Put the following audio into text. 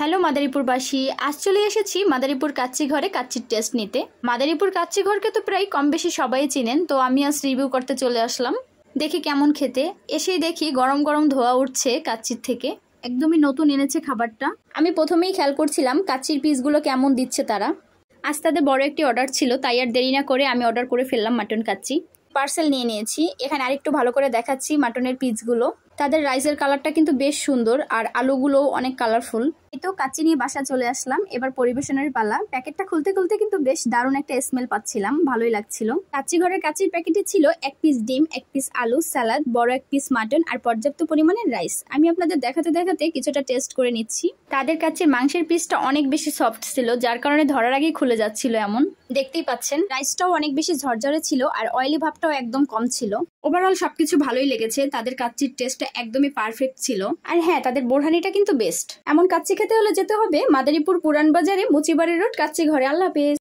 Hello মাদারীপুরবাসী, আজ চলে এসেছি মাদারীপুর কাচ্চি ঘরে কাচ্চির টেস্ট নিতে। মাদারীপুর কাচ্চি ঘরকে তো প্রায় কম বেশি সবাই চিনেন, তো আমি আজ রিভিউ করতে চলে আসলাম। দেখি কেমন খেতে। এসেই দেখি গরম গরম ধোয়া উঠছে কাচ্চির থেকে, একদমই নতুন এনেছে খাবারটা। আমি প্রথমেই খেয়াল করছিলাম কাচ্চির পিসগুলো কেমন দিচ্ছে তারা। আজ তাদের বড় একটি অর্ডার ছিল, তাই আর দেরি না করে আমি অর্ডার করে ফেললাম মাটন কাচ্চি। পার্সেল নিয়ে নিয়েছি। এখানে আরেকটু ভালো করে দেখাচ্ছি মাটনের পিসগুলো। তাদের রাইসের কালারটা কিন্তু বেশ সুন্দর, আর আলুগুলোও অনেক কালারফুল। এই তো কাচ্চি নিয়ে বাসা চলে আসলাম, এবার পরিবেশনের পালা। প্যাকেটটা খুলতে খুলতে কিন্তু বেশ দারুণ একটা স্মেল পাচ্ছিলাম, ভালোই লাগছিল। কাচ্চি ঘরের কাচ্চির প্যাকেটে ছিল 1 পিস ডিম, 1 পিস আলু, সালাদ, বড় 1 পিস মাটন আর পর্যাপ্ত পরিমাণের রাইস। আমি আপনাদের দেখাতে দেখাতে কিছুটা টেস্ট করে নিচ্ছি। তাদের কাচ্চির মাংসের পিসটা অনেক বেশি সফট ছিল, যার কারণে ধরার আগেই খুলে যাচ্ছিল এমন। দেখতেই পাচ্ছেন রাইসটাও অনেক বেশি ঝরঝরে ছিল, আর অয়েলি ভাবটাও একদম কম ছিল। ওভারঅল সবকিছু ভালোই লেগেছে। তাদের কাচ্চির টেস্টটা একদমই পারফেক্ট ছিল। আর হ্যাঁ, তাদের বোরহানিটা কিন্তু বেস্ট। এমন কাচ্চি খেতে হলে যেতে হবে মাদারীপুর পুরান বাজারে মুচিবাড়ি রোড কাচ্চি ঘরে। আল্লাহ হাফেজ।